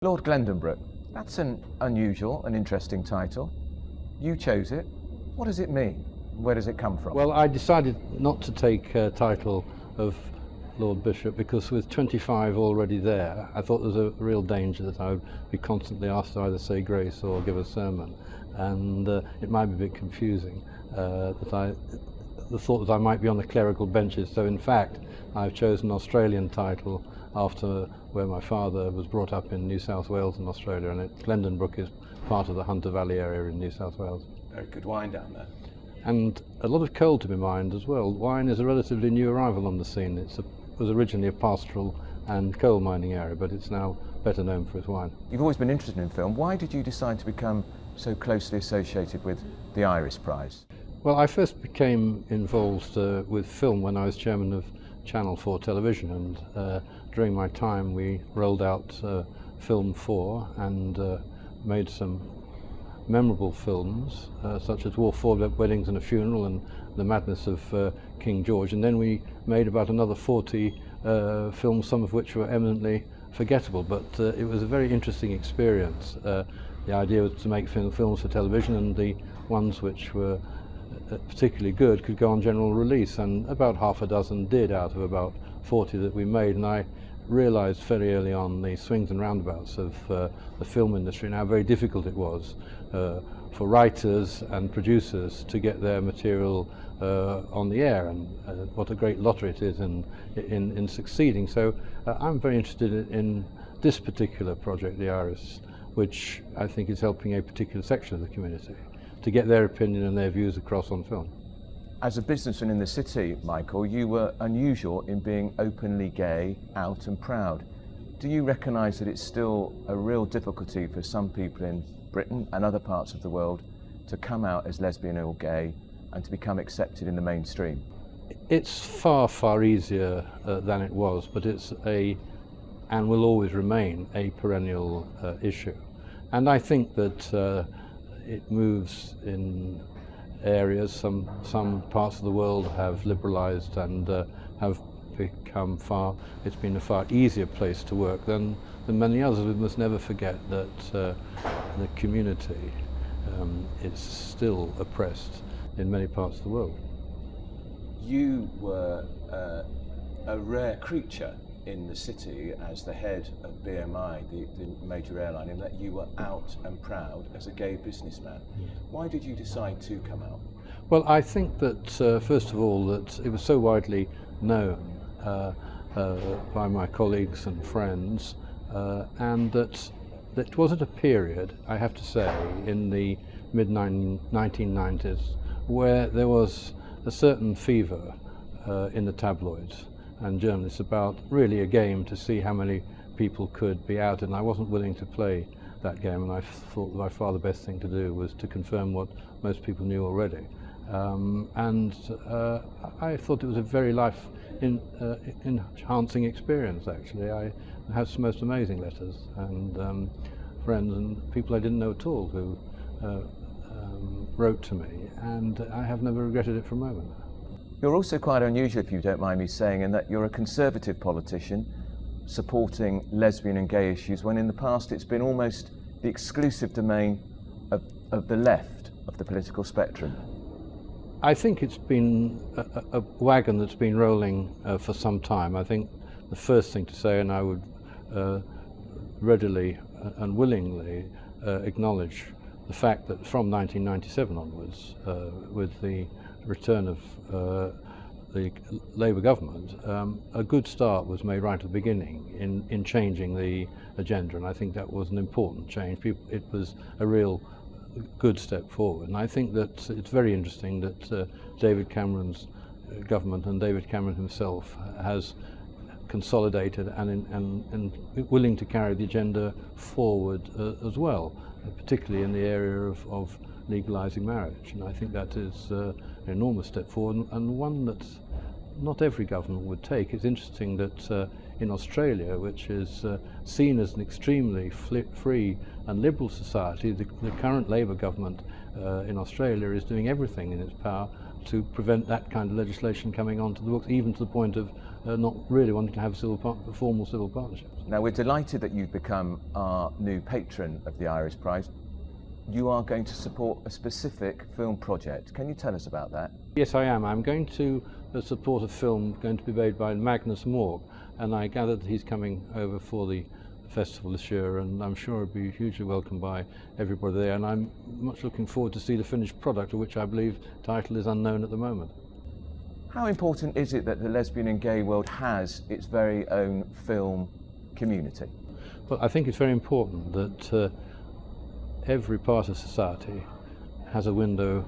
Lord Glendonbrook, that's an unusual and interesting title. You chose it. What does it mean? Where does it come from? Well, I decided not to take a title of Lord Bishop because with 25 already there, I thought there was a real danger that I would be constantly asked to either say grace or give a sermon, and it might be a bit confusing. The thought that I might be on the clerical benches, so in fact I've chosen an Australian title after where my father was brought up in New South Wales in Australia, and Glendonbrook is part of the Hunter Valley area in New South Wales. Very good wine down there. And a lot of coal to be mined as well. Wine is a relatively new arrival on the scene. It was originally a pastoral and coal mining area, but it's now better known for its wine. You've always been interested in film. Why did you decide to become so closely associated with the Iris Prize? Well, I first became involved with film when I was chairman of Channel 4 television, and during my time we rolled out Film 4 and made some memorable films such as War 4 Weddings and a Funeral and The Madness of King George, and then we made about another 40 films, some of which were eminently forgettable, but it was a very interesting experience. The idea was to make films for television, and the ones which were particularly good could go on general release, and about half a dozen did out of about 40 that we made. And I realized very early on the swings and roundabouts of the film industry and how very difficult it was for writers and producers to get their material on the air, and what a great lottery it is in succeeding. So I'm very interested in this particular project, the Iris, which I think is helping a particular section of the community to get their opinion and their views across on film. As a businessman in the city, Michael, you were unusual in being openly gay, out and proud. Do you recognise that it's still a real difficulty for some people in Britain and other parts of the world to come out as lesbian or gay and to become accepted in the mainstream? It's far, far easier than it was, but it's and will always remain a perennial issue. And I think that it moves in areas. Some parts of the world have liberalised and have become it's been a far easier place to work than many others. We must never forget that the community is still oppressed in many parts of the world. You were a rare creature in the city as the head of BMI, the major airline, in that you were out and proud as a gay businessman. Why did you decide to come out? Well, I think that first of all that it was so widely known by my colleagues and friends, and that it was at a period, I have to say, in the mid-1990s where there was a certain fever in the tabloids and journalists about really a game to see how many people could be out, and I wasn't willing to play that game, and I thought by far the best thing to do was to confirm what most people knew already. I thought it was a very enhancing experience, actually. I had some most amazing letters and friends and people I didn't know at all who wrote to me, and I have never regretted it for a moment. You're also quite unusual, if you don't mind me saying, in that you're a conservative politician supporting lesbian and gay issues, when in the past it's been almost the exclusive domain of the left of the political spectrum. I think it's been a wagon that's been rolling for some time. I think the first thing to say, and I would readily and willingly acknowledge the fact that from 1997 onwards, with the return of the Labour government, a good start was made right at the beginning in changing the agenda, and I think that was an important change. It was a real good step forward, and I think that it's very interesting that David Cameron's government and David Cameron himself has consolidated and willing to carry the agenda forward as well, particularly in the area of legalising marriage, and I think that is an enormous step forward, and one that not every government would take. It's interesting that in Australia, which is seen as an extremely free and liberal society, the current Labour government in Australia is doing everything in its power to prevent that kind of legislation coming onto the books, even to the point of not really wanting to have formal civil partnerships. Now, we're delighted that you've become our new patron of the Iris Prize. You are going to support a specific film project. Can you tell us about that? Yes, I am. I'm going to support a film going to be made by Magnus Morg, and I gather that he's coming over for the festival this year, and I'm sure it'll be hugely welcomed by everybody there, and I'm much looking forward to see the finished product, of which I believe the title is unknown at the moment. How important is it that the lesbian and gay world has its very own film community? Well, I think it's very important that every part of society has a window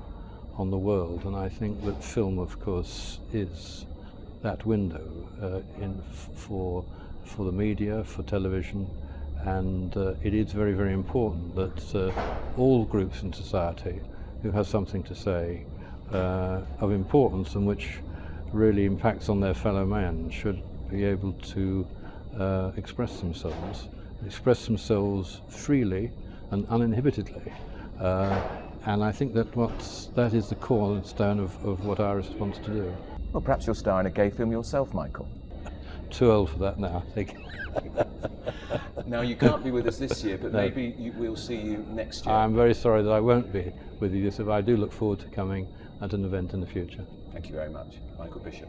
on the world, and I think that film, of course, is that window for the media, for television, and it is very, very important that all groups in society who have something to say of importance and which really impacts on their fellow man should be able to express themselves freely and uninhibitedly. And I think that is the cornerstone of what Iris wants to do. Well, perhaps you'll star in a gay film yourself, Michael. Too old for that now, I think. Now, you can't be with us this year, but No. maybe we'll see you next year. I'm very sorry that I won't be with you this year, but I do look forward to coming at an event in the future. Thank you very much, Michael Bishop.